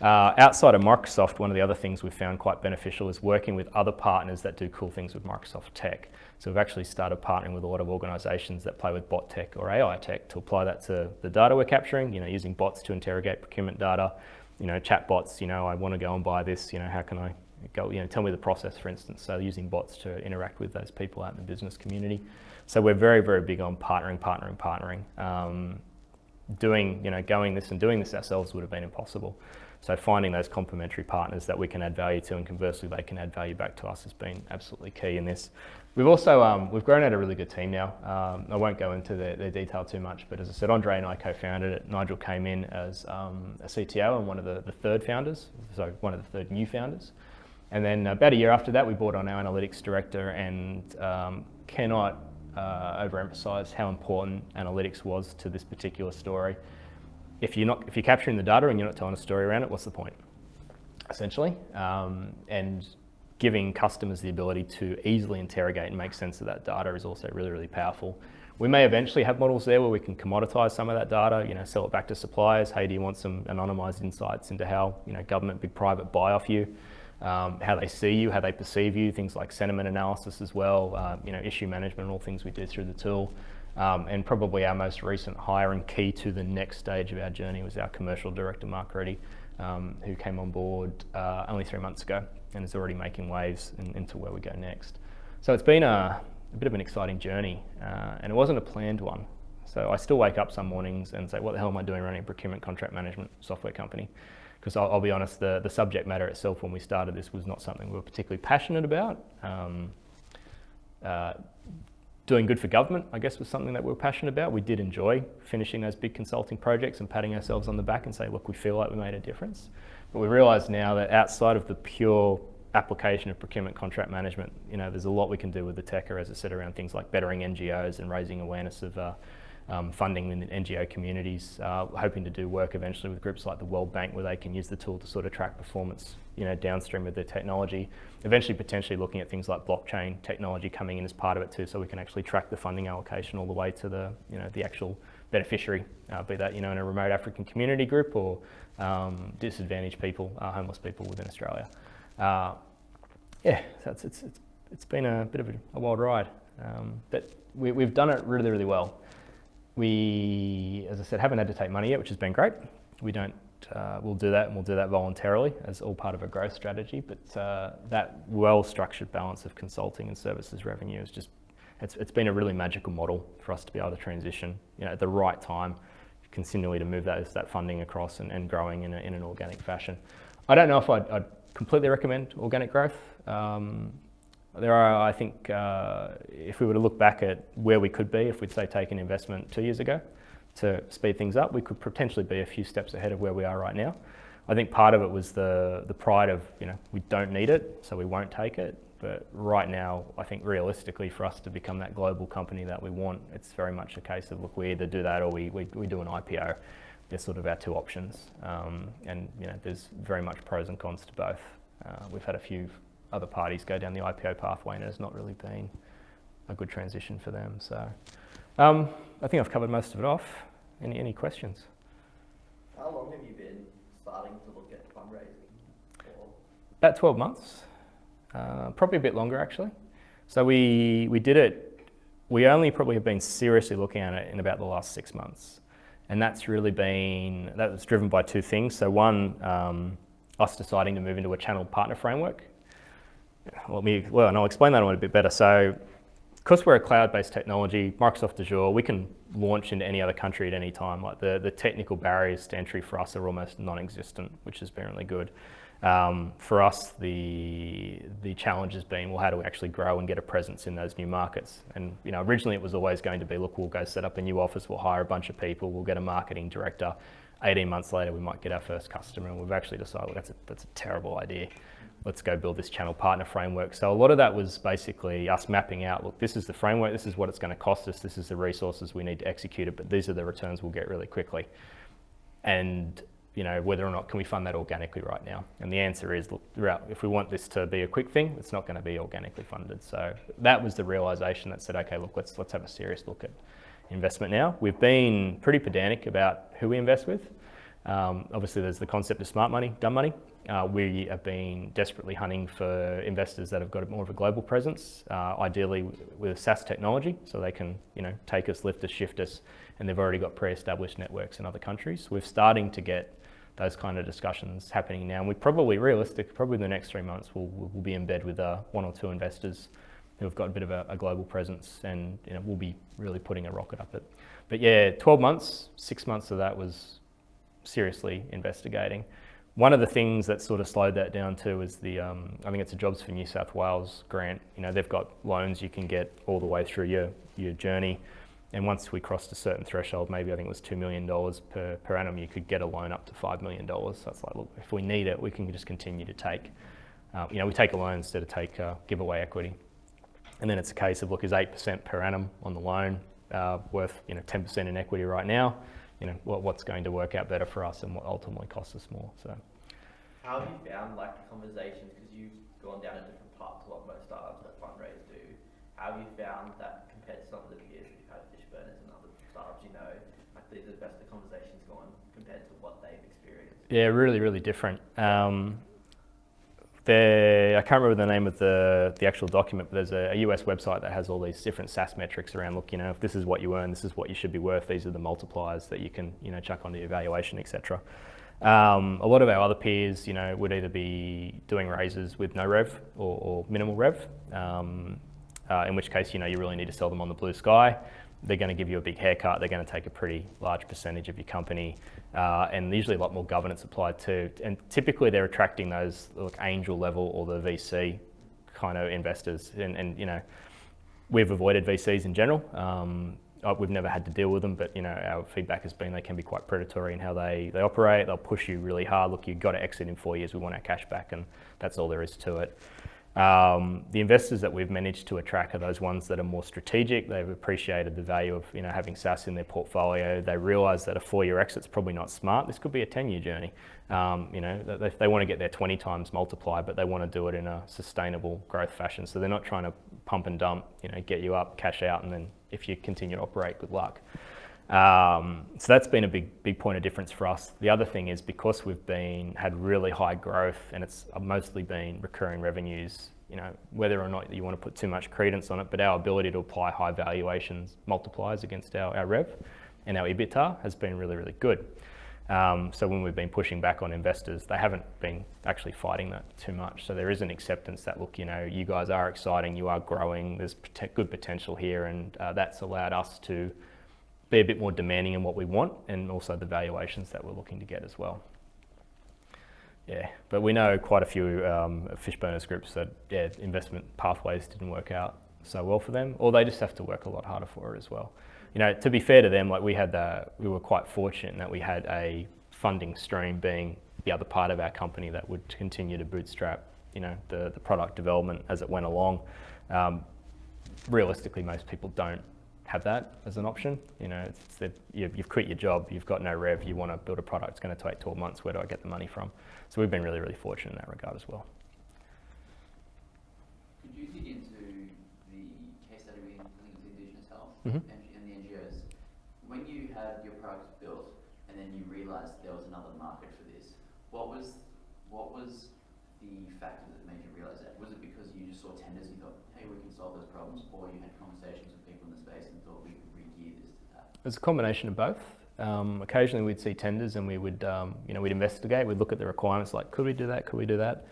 Outside of Microsoft, one of the other things we've found quite beneficial is working with other partners that do cool things with Microsoft tech. So we've actually started partnering with a lot of organisations that play with bot tech or AI tech to apply that to the data we're capturing, using bots to interrogate procurement data, chat bots, I want to go and buy this, how can I go, tell me the process, for instance. So using bots to interact with those people out in the business community. So we're very, very big on partnering. Going this and doing this ourselves would have been impossible. So finding those complementary partners that we can add value to, and conversely they can add value back to us, has been absolutely key in this. We've also we've grown out a really good team now. I won't go into the detail too much, but as I said, Andre and I co-founded it. Nigel came in as a CTO and one of the third founders, so one of the third new founders. And then about a year after that, we brought on our analytics director, and cannot overemphasize how important analytics was to this particular story. If you're capturing the data and you're not telling a story around it, what's the point, essentially? And giving customers the ability to easily interrogate and make sense of that data is also really, really powerful. We may eventually have models there where we can commoditize some of that data, sell it back to suppliers. Hey, do you want some anonymized insights into how government, big private buy off you, how they see you, how they perceive you, things like sentiment analysis as well, issue management, all things we do through the tool. And probably our most recent hire and key to the next stage of our journey was our commercial director, Mark Reddy, who came on board only 3 months ago and is already making waves into where we go next. So it's been a bit of an exciting journey, and it wasn't a planned one. So I still wake up some mornings and say, what the hell am I doing running a procurement contract management software company? Because I'll be honest, the subject matter itself when we started this was not something we were particularly passionate about. Doing good for government, I guess, was something that we were passionate about. We did enjoy finishing those big consulting projects and patting ourselves on the back and say, look, we feel like we made a difference. But we realise now that outside of the pure application of procurement contract management, there's a lot we can do with the tech, as I said, around things like bettering NGOs and raising awareness of funding in the NGO communities, hoping to do work eventually with groups like the World Bank, where they can use the tool to sort of track performance, downstream of their technology. Eventually, potentially looking at things like blockchain technology coming in as part of it too, so we can actually track the funding allocation all the way to the actual beneficiary, be that in a remote African community group or disadvantaged people, homeless people within Australia. So it's been a bit of a wild ride, but we've done it really, really well. We, as I said, haven't had to take money yet, which has been great. We'll do that, and we'll do that voluntarily as all part of a growth strategy. But that well-structured balance of consulting and services revenue is just, it's been a really magical model for us to be able to transition, at the right time, continually to move that funding across and growing in an organic fashion. I don't know if I'd completely recommend organic growth. There are, I think, if we were to look back at where we could be, if we'd say take an investment 2 years ago to speed things up, we could potentially be a few steps ahead of where we are right now. I think part of it was the pride of, we don't need it, so we won't take it. But right now, I think realistically for us to become that global company that we want, it's very much a case of, look, we either do that or we do an IPO. They're sort of our two options. And there's very much pros and cons to both. We've had a few other parties go down the IPO pathway and it's not really been a good transition for them. So I think I've covered most of it off. Any questions? How long have you been starting to look at fundraising? About 12 months. Probably a bit longer actually. So we did it, we only probably have been seriously looking at it in about the last 6 months. And that was driven by two things. So one, us deciding to move into a channel partner framework. And I'll explain that one a bit better. So because we're a cloud-based technology, Microsoft Azure, we can launch into any other country at any time. Like the technical barriers to entry for us are almost non-existent, which has been really good. For us, the challenge has been, well, how do we actually grow and get a presence in those new markets? And originally it was always going to be, look, we'll go set up a new office, we'll hire a bunch of people, we'll get a marketing director. 18 months later, we might get our first customer, and we've actually decided, well, that's a terrible idea. Let's go build this channel partner framework. So a lot of that was basically us mapping out, look, this is the framework, this is what it's going to cost us, this is the resources we need to execute it, but these are the returns we'll get really quickly. And whether or not can we fund that organically right now? And the answer is, look, if we want this to be a quick thing, it's not going to be organically funded. So that was the realization that said, okay, look, let's have a serious look at investment now. We've been pretty pedantic about who we invest with. Obviously, there's the concept of smart money, dumb money. We have been desperately hunting for investors that have got more of a global presence, ideally with SaaS technology, so they can take us, lift us, shift us, and they've already got pre-established networks in other countries. We're starting to get those kind of discussions happening now, and we probably the next 3 months we'll be in bed with one or two investors who have got a bit of a global presence, and we'll be really putting a rocket up it. But yeah, 12 months, 6 months of that was seriously investigating. One of the things that sort of slowed that down too is I think it's a Jobs for New South Wales grant. They've got loans you can get all the way through your journey. And once we crossed a certain threshold, maybe I think it was $2 million per annum, you could get a loan up to $5 million. So it's like, look, if we need it, we can just continue to take. We take a loan instead of give away equity. And then it's a case of, look, is 8% per annum on the loan worth 10% in equity right now? What's going to work out better for us and what ultimately costs us more. So, how have you found conversations, because you've gone down a different path to what most startups that fundraise do? How have you found that compared to some of the peers that you've had, Fishburners and other startups, the best the conversations gone compared to what they've experienced? Yeah, really, really different. I can't remember the name of the actual document, but there's a US website that has all these different SaaS metrics around, look, if this is what you earn, this is what you should be worth, these are the multipliers that you can, chuck onto your valuation, etc. A lot of our other peers, would either be doing raises with no rev or minimal rev, in which case, you really need to sell them on the blue sky. They're going to give you a big haircut. They're going to take a pretty large percentage of your company, and usually a lot more governance applied too. And typically they're attracting those angel level or the VC kind of investors. And we've avoided VCs in general. We've never had to deal with them, but our feedback has been they can be quite predatory in how they operate. They'll push you really hard. Look, you've got to exit in 4 years. We want our cash back, and that's all there is to it. The investors that we've managed to attract are those ones that are more strategic. They've appreciated the value of having SaaS in their portfolio. They realise that a 4-year exit's probably not smart. This could be a 10-year journey. They want to get their 20 times multiply, but they want to do it in a sustainable growth fashion. So they're not trying to pump and dump, get you up, cash out, and then if you continue to operate, good luck. So that's been a big point of difference for us. The other thing is, because we've had really high growth and it's mostly been recurring revenues, whether or not you want to put too much credence on it, but our ability to apply high valuations multipliers against our rev and our EBITDA has been really, really good. So when we've been pushing back on investors, they haven't been actually fighting that too much. So there is an acceptance that, look, you guys are exciting, you are growing, there's good potential here, and that's allowed us to be a bit more demanding in what we want, and also the valuations that we're looking to get as well. Yeah, but we know quite a few Fishburners groups that investment pathways didn't work out so well for them, or they just have to work a lot harder for it as well. You know, to be fair to them, like we were quite fortunate in that we had a funding stream being the other part of our company that would continue to bootstrap, you know, the product development as it went along. Realistically, most people don't have that as an option. You know, it's that you've quit your job, you've got no rev, you want to build a product, it's going to take 12 months, where do I get the money from? So we've been really, really fortunate in that regard as well. Could you dig into the case study with, I think it's Indigenous Health Mm-hmm. and the NGOs? When you had your product built and then you realised there was another market for this, what was the factor that made you realise that? Was it because you just saw tenders and you thought, hey, we can solve those problems, or you had conversations with people in the space and thought we could re-gear this to that? It's a combination of both. Occasionally we'd see tenders and we would, we'd investigate, we'd look at the requirements like, could we do that, could we do that?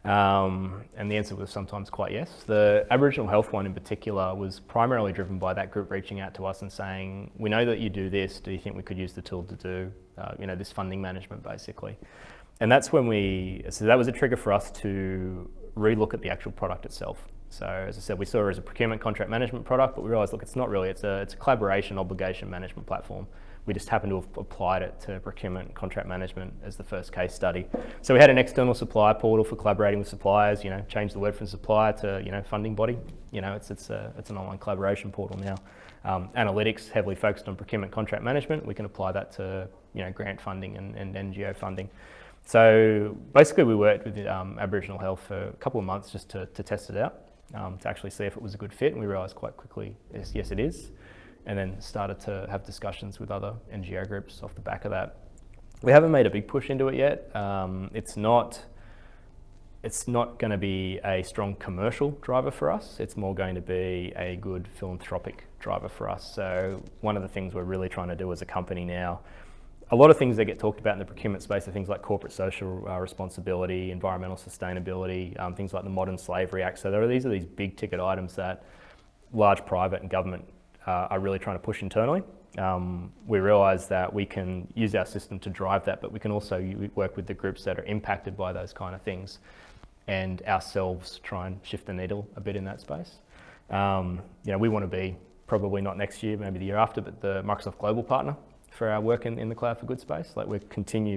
And the answer was sometimes quite yes. The Aboriginal health one in particular was primarily driven by that group reaching out to us and saying, we know that you do this, do you think we could use the tool to do, this funding management basically? And that's when so that was a trigger for us to relook at the actual product itself. So as I said, we saw it as a procurement contract management product, but we realised, look, it's not really, it's a collaboration obligation management platform. We just happened to have applied it to procurement contract management as the first case study. So we had an external supplier portal for collaborating with suppliers, change the word from supplier to, funding body. It's an online collaboration portal now. Analytics, heavily focused on procurement contract management. We can apply that to, grant funding and NGO funding. So basically we worked with Aboriginal Health for a couple of months just to test it out, to actually see if it was a good fit, and we realised quite quickly, yes it is, and then started to have discussions with other NGO groups off the back of that. We haven't made a big push into it yet. It's not going to be a strong commercial driver for us. It's more going to be a good philanthropic driver for us. So one of the things we're really trying to do as a company now, a lot of things that get talked about in the procurement space are things like corporate social responsibility, environmental sustainability, things like the Modern Slavery Act. So these are these big ticket items that large private and government are really trying to push internally. We realise that we can use our system to drive that, but we can also work with the groups that are impacted by those kind of things and ourselves try and shift the needle a bit in that space. We want to be, probably not next year, maybe the year after, but the Microsoft Global Partner for our work in the Cloud for Good space. Like, we're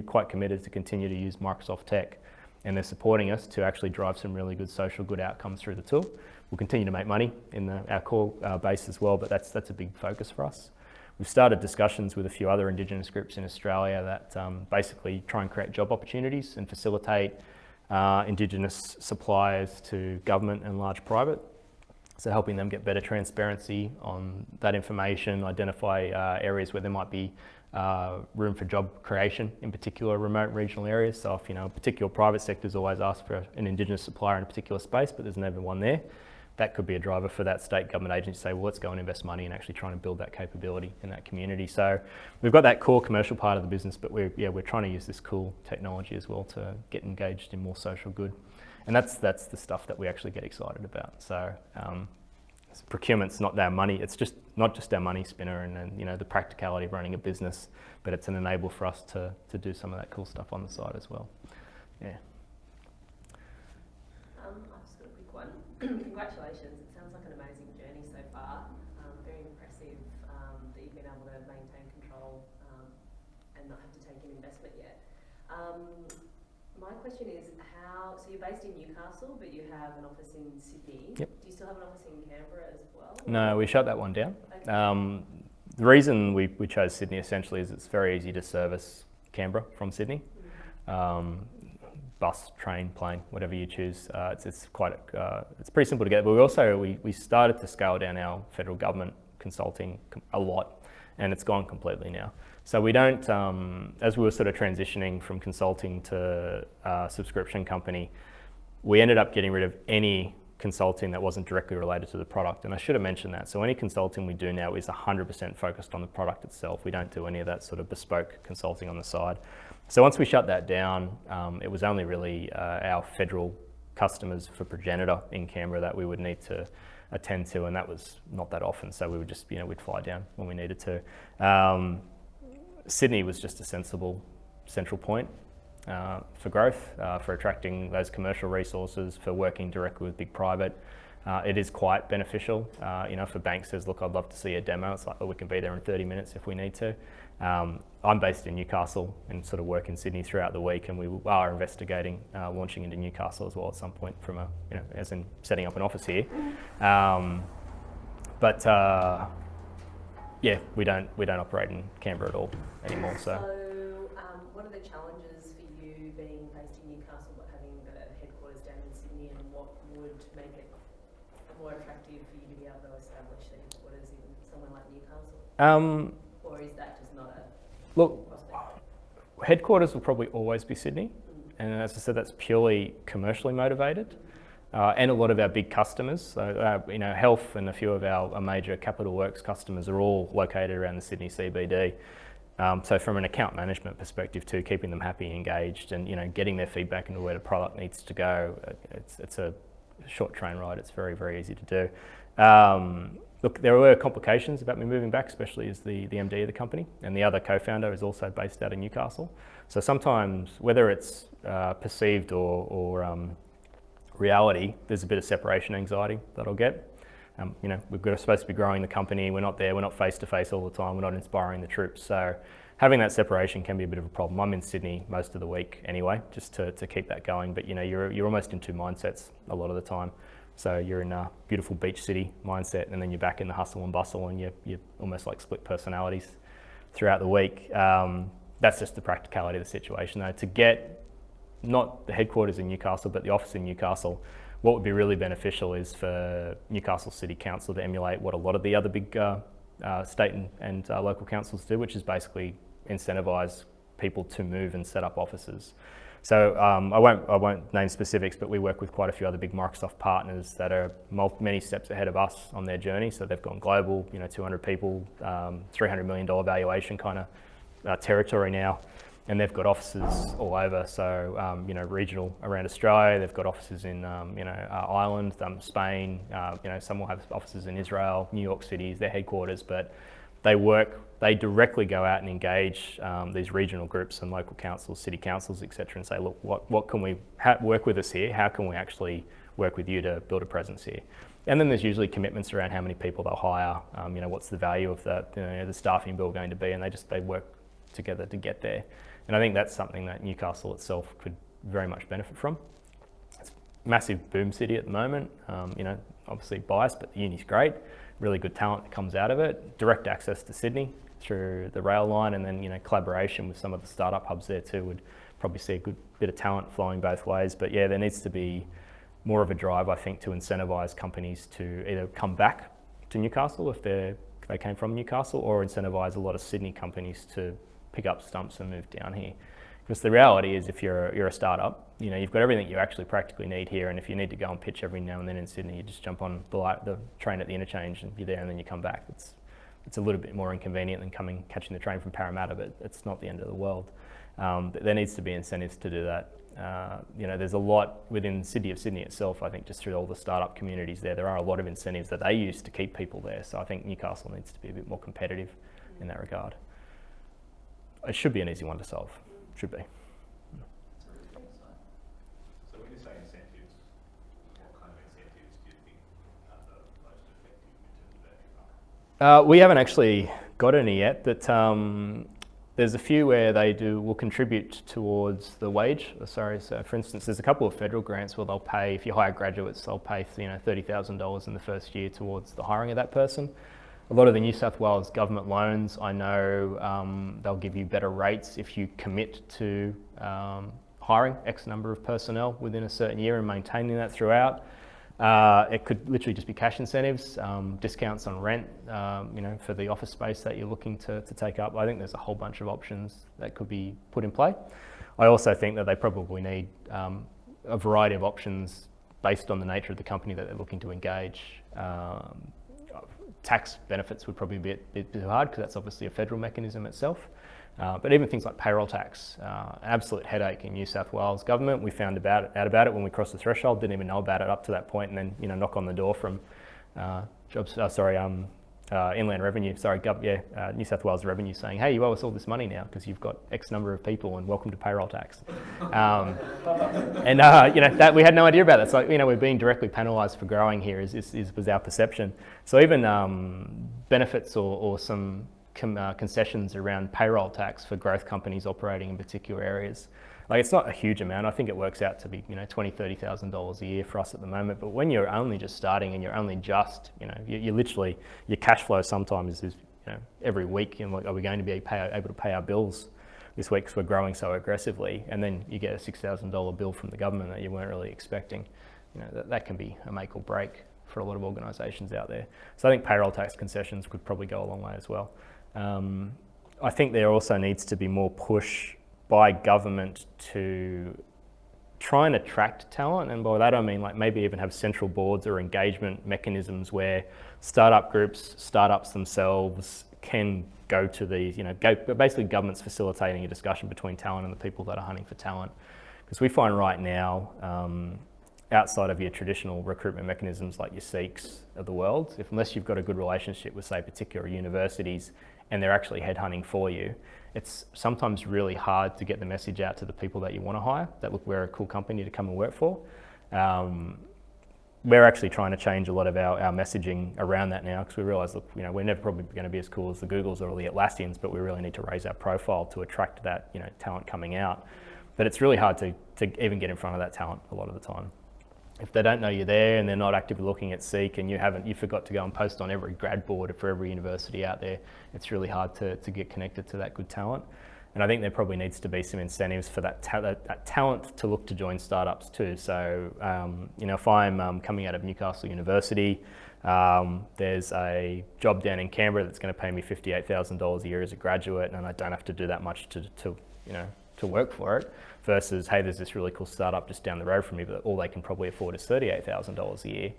quite committed to continue to use Microsoft tech, and they're supporting us to actually drive some really good social good outcomes through the tool. We'll continue to make money in our core base as well, but that's a big focus for us. We've started discussions with a few other Indigenous groups in Australia that basically try and create job opportunities and facilitate Indigenous suppliers to government and large private. So helping them get better transparency on that information, identify areas where there might be room for job creation, in particular remote and regional areas. So if a particular private sector's always asked for an Indigenous supplier in a particular space, but there's never one there, that could be a driver for that state government agency to say, well, let's go and invest money and actually trying to build that capability in that community. So we've got that core commercial part of the business, but we're trying to use this cool technology as well to get engaged in more social good. And that's the stuff that we actually get excited about. So procurement's not our money, it's just not just our money spinner and the practicality of running a business, but it's an enabler for us to do some of that cool stuff on the side as well. Yeah. I've just got a quick one. Congratulations, it sounds like an amazing journey so far. Very impressive that you've been able to maintain control and not have to take an investment yet. My question is, so you're based in Newcastle, but you have an office in Sydney. Yep. Do you still have an office in Canberra as well? No, we shut that one down. Okay. The reason we chose Sydney essentially is it's very easy to service Canberra from Sydney. Mm-hmm. Bus, train, plane, whatever you choose. It's pretty simple to get. But we started to scale down our federal government consulting a lot, and it's gone completely now. So we don't, as we were sort of transitioning from consulting to subscription company, we ended up getting rid of any consulting that wasn't directly related to the product. And I should have mentioned that. So any consulting we do now is 100% focused on the product itself. We don't do any of that sort of bespoke consulting on the side. So once we shut that down, it was only really our federal customers for Progenitor in Canberra that we would need to attend to, and that was not that often. So we would just, we'd fly down when we needed to. Sydney was just a sensible central point. for growth, for attracting those commercial resources, for working directly with big private. It is quite beneficial. If a bank says, look, I'd love to see a demo, it's like, well, we can be there in 30 minutes if we need to. I'm based in Newcastle and sort of work in Sydney throughout the week, and we are investigating launching into Newcastle as well at some point from as in setting up an office here. Yeah, we don't operate in Canberra at all anymore. So what are the challenges for you being based in Newcastle but having a headquarters down in Sydney, and what would make it more attractive for you to be able to establish the headquarters in somewhere like Newcastle? Or is that just not a prospect? Headquarters will probably always be Sydney, and as I said, that's purely commercially motivated. And a lot of our big customers, so Health and a few of our major capital works customers are all located around the Sydney CBD. So from an account management perspective too, keeping them happy, engaged, and getting their feedback into where the product needs to go, it's a short train ride. It's very, very easy to do. Look, there were complications about me moving back, especially as the MD of the company, and the other co-founder is also based out of Newcastle. So sometimes, whether it's perceived or reality, there's a bit of separation anxiety that I'll get. We're supposed to be growing the company, we're not there, we're not face to face all the time, we're not inspiring the troops. So having that separation can be a bit of a problem. I'm in Sydney most of the week anyway, just to keep that going. But you're almost in two mindsets a lot of the time. So you're in a beautiful beach city mindset, and then you're back in the hustle and bustle, and you're almost like split personalities throughout the week. That's just the practicality of the situation though. To get not the headquarters in Newcastle, but the office in Newcastle, what would be really beneficial is for Newcastle City Council to emulate what a lot of the other big state and local councils do, which is basically incentivise people to move and set up offices. So I won't name specifics, but we work with quite a few other big Microsoft partners that are many steps ahead of us on their journey. So they've gone global, 200 people, $300 million valuation kind of territory now. And they've got offices all over, so regional around Australia. They've got offices in Ireland, Spain. Some will have offices in Israel, New York City is their headquarters. But they directly go out and engage these regional groups and local councils, city councils, etc., and say, look, what can we work with us here? How can we actually work with you to build a presence here? And then there's usually commitments around how many people they'll hire. What's the value of the staffing bill going to be, and they work together to get there. And I think that's something that Newcastle itself could very much benefit from. It's a massive boom city at the moment, obviously biased, but the uni's great. Really good talent that comes out of it. Direct access to Sydney through the rail line, and then collaboration with some of the startup hubs there too would probably see a good bit of talent flowing both ways. But yeah, there needs to be more of a drive, I think, to incentivise companies to either come back to Newcastle if they came from Newcastle, or incentivise a lot of Sydney companies to pick up stumps and move down here. Because the reality is, if you're a startup, you've got everything you actually practically need here, and if you need to go and pitch every now and then in Sydney, you just jump on the train at the interchange and you're there, and then you come back. It's a little bit more inconvenient than catching the train from Parramatta, but it's not the end of the world. But there needs to be incentives to do that. There's a lot within the city of Sydney itself, I think, just through all the startup communities there are a lot of incentives that they use to keep people there. So I think Newcastle needs to be a bit more competitive in that regard. It should be an easy one to solve. Should be. So when you say incentives, what kind of incentives do you think are the most effective in terms of that? We haven't actually got any yet, but there's a few where will contribute towards the wage. So for instance, there's a couple of federal grants where they'll pay, if you hire graduates, they'll pay $30,000 in the first year towards the hiring of that person. A lot of the New South Wales government loans, I know they'll give you better rates if you commit to hiring X number of personnel within a certain year and maintaining that throughout. It could literally just be cash incentives, discounts on rent, for the office space that you're looking to take up. I think there's a whole bunch of options that could be put in play. I also think that they probably need a variety of options based on the nature of the company that they're looking to engage. Tax benefits would probably be a bit too hard, because that's obviously a federal mechanism itself. But even things like payroll tax, an absolute headache in New South Wales government. We found out about it when we crossed the threshold, didn't even know about it up to that point, and then knock on the door from Inland Revenue, New South Wales Revenue saying, hey, you owe us all this money now because you've got X number of people and welcome to payroll tax. That we had no idea about that. So, we're being directly penalised for growing here was our perception. So even benefits or some concessions around payroll tax for growth companies operating in particular areas. Like, it's not a huge amount. I think it works out to be, $20,000, $30,000 a year for us at the moment. But when you're only just starting and you're only just, you literally, your cash flow sometimes is, every week, are we going to be able to pay our bills this week because we're growing so aggressively? And then you get a $6,000 bill from the government that you weren't really expecting. That can be a make or break for a lot of organisations out there. So I think payroll tax concessions could probably go a long way as well. I think there also needs to be more push by government to try and attract talent, and by that I mean like maybe even have central boards or engagement mechanisms where startup groups, startups themselves can go to these, basically government's facilitating a discussion between talent and the people that are hunting for talent. Because we find right now, outside of your traditional recruitment mechanisms like your Seeks of the world, unless you've got a good relationship with, say, particular universities and they're actually headhunting for you, it's sometimes really hard to get the message out to the people that you want to hire, that look, we're a cool company to come and work for. We're actually trying to change a lot of our messaging around that now, because we realise, look, we're never probably going to be as cool as the Googles or the Atlassians, but we really need to raise our profile to attract that talent coming out. But it's really hard to even get in front of that talent a lot of the time. If they don't know you're there and they're not actively looking at Seek and you forgot to go and post on every grad board for every university out there, it's really hard to get connected to that good talent. And I think there probably needs to be some incentives for that talent to look to join startups too. So, if I'm coming out of Newcastle University, there's a job down in Canberra that's going to pay me $58,000 a year as a graduate, and I don't have to do that much to work for it, versus, hey, there's this really cool startup just down the road from me, but all they can probably afford is $38,000 a year.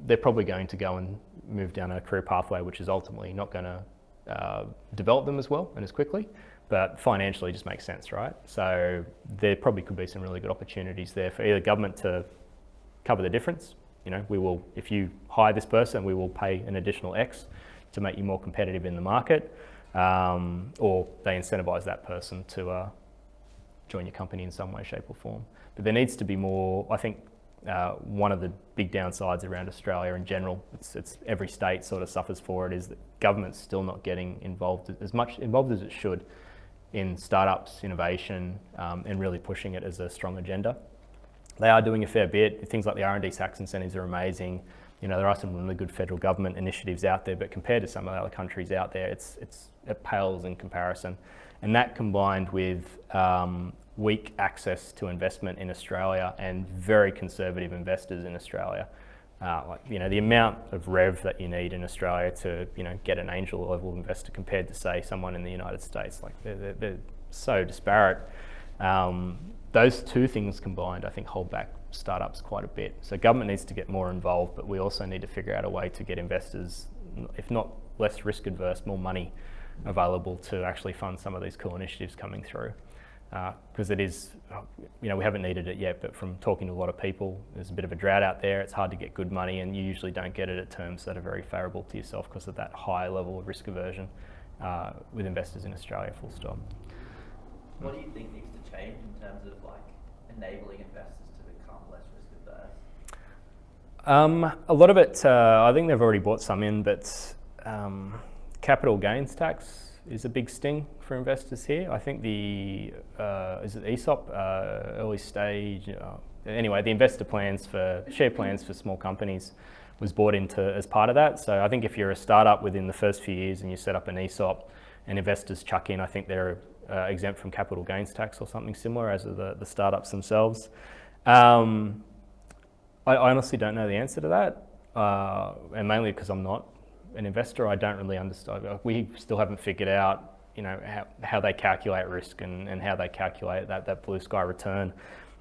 They're probably going to go and move down a career pathway which is ultimately not going to develop them as well and as quickly, but financially just makes sense, right? So there probably could be some really good opportunities there for either government to cover the difference. If you hire this person, we will pay an additional X to make you more competitive in the market, or they incentivise that person to join your company in some way, shape or form. But there needs to be more. I think one of the big downsides around Australia in general, it's every state sort of suffers for it, is that government's still not getting as much involved as it should in startups, innovation, and really pushing it as a strong agenda. They are doing a fair bit. Things like the R&D tax incentives are amazing. There are some really good federal government initiatives out there, but compared to some of the other countries out there, it pales in comparison. And that combined with weak access to investment in Australia and very conservative investors in Australia. The amount of rev that you need in Australia to, get an angel level investor compared to, say, someone in the United States, like they're so disparate. Those two things combined, I think, hold back startups quite a bit. So government needs to get more involved, but we also need to figure out a way to get investors, if not less risk adverse, more money available to actually fund some of these cool initiatives coming through. Because it is, we haven't needed it yet, but from talking to a lot of people, there's a bit of a drought out there. It's hard to get good money, and you usually don't get it at terms that are very favourable to yourself because of that high level of risk aversion with investors in Australia, full stop. What do you think needs to change in terms of enabling investors to become less risk averse? A lot of it, I think they've already bought some in, but capital gains tax is a big sting for investors here. I think the ESOP, early stage, anyway, the investor plans share plans for small companies was bought into as part of that. So I think if you're a startup within the first few years and you set up an ESOP and investors chuck in, I think they're exempt from capital gains tax or something similar, as are the startups themselves. I honestly don't know the answer to that, and mainly because I'm not an investor. I don't really understand. We still haven't figured out, how they calculate risk and how they calculate that blue sky return.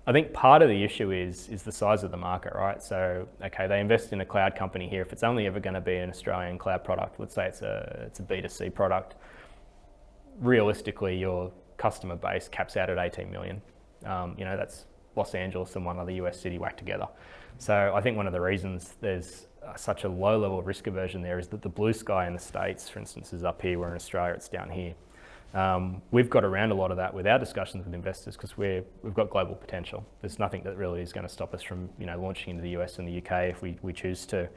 I think part of the issue is the size of the market, right? So, okay, they invest in a cloud company here. If it's only ever going to be an Australian cloud product, let's say it's a B2C product, realistically, your customer base caps out at 18 million. That's Los Angeles and one other US city whacked together. So I think one of the reasons there's such a low level of risk aversion there is that the blue sky in the States, for instance, is up here, where in Australia it's down here. We've got around a lot of that with our discussions with investors because we've got global potential. There's nothing that really is going to stop us from launching into the US and the UK if we choose to.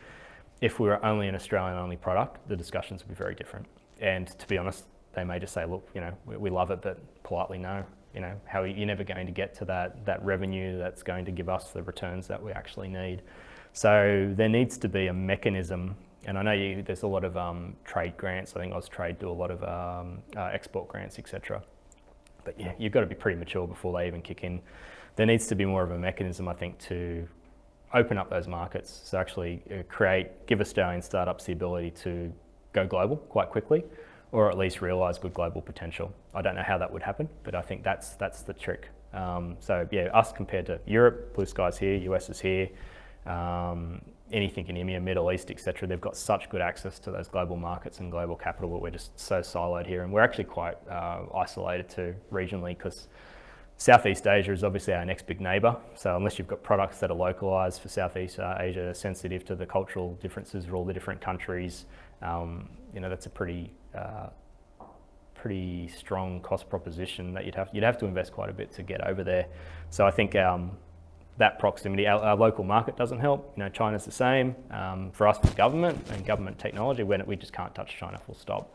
If we were only an Australian only product, the discussions would be very different. And to be honest, they may just say, look, we love it, but politely no. You're never going to get to that revenue that's going to give us the returns that we actually need. So there needs to be a mechanism, and I know there's a lot of trade grants. I think Austrade do a lot of export grants, etc. But yeah, you've got to be pretty mature before they even kick in. There needs to be more of a mechanism, I think, to open up those markets. So actually give Australian startups the ability to go global quite quickly, or at least realise good global potential. I don't know how that would happen, but I think that's the trick. So yeah, us compared to Europe, blue skies here, US is here, anything in EMEA, Middle East, etc. They've got such good access to those global markets and global capital, but we're just so siloed here, and we're actually quite isolated too regionally, because Southeast Asia is obviously our next big neighbour. So unless you've got products that are localised for Southeast Asia, sensitive to the cultural differences of all the different countries, that's a pretty strong cost proposition that you'd have to invest quite a bit to get over there. So I think that proximity, our local market doesn't help. China's the same. For us with government and government technology, we just can't touch China full stop.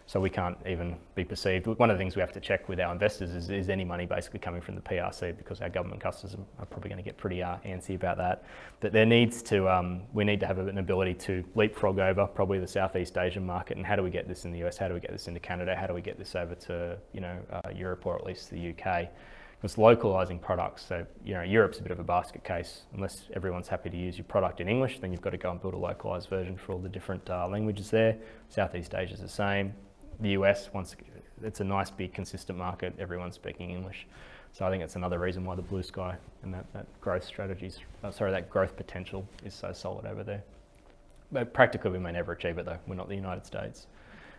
So we can't even be perceived. One of the things we have to check with our investors is any money basically coming from the PRC, because our government customers are probably going to get pretty antsy about that. That we need to have an ability to leapfrog over probably the Southeast Asian market, and how do we get this in the US, how do we get this into Canada, how do we get this over to Europe, or at least the UK? Because localising products, so Europe's a bit of a basket case. Unless everyone's happy to use your product in English, then you've got to go and build a localised version for all the different languages there. Southeast Asia's the same. The US, it's a nice big consistent market, everyone's speaking English. So I think it's another reason why the blue sky and that growth that growth potential is so solid over there. But practically we may never achieve it though, we're not the United States.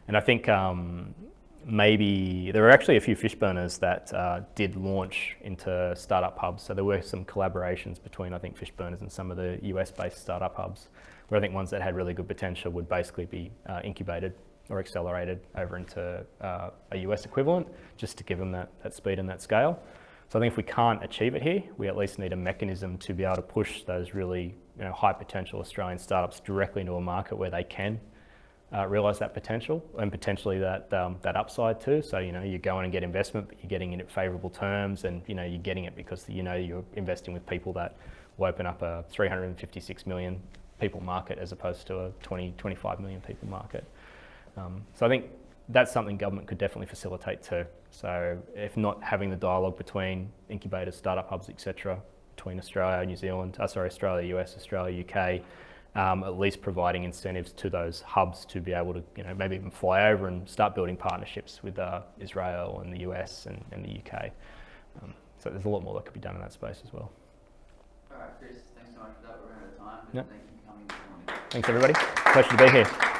And I think maybe there were actually a few fish burners that did launch into startup hubs. So there were some collaborations between, I think, fish burners and some of the US-based startup hubs, where I think ones that had really good potential would basically be incubated or accelerated over into a US equivalent, just to give them that speed and that scale. So I think if we can't achieve it here, we at least need a mechanism to be able to push those really high potential Australian startups directly into a market where they can realise that potential, and potentially that upside too. So you go in and get investment, but you're getting it at favourable terms, and you're getting it because you're investing with people that will open up a 356 million people market as opposed to a 25 million people market. So I think that's something government could definitely facilitate too. So if not having the dialogue between incubators, startup hubs, etc., between Australia, Australia, US, Australia, UK, at least providing incentives to those hubs to be able to, maybe even fly over and start building partnerships with Israel and the US and the UK. So there's a lot more that could be done in that space as well. All right, Chris, thanks so much for that. We're out of time. Yep. Thank you for coming this morning. Thanks everybody. Pleasure to be here.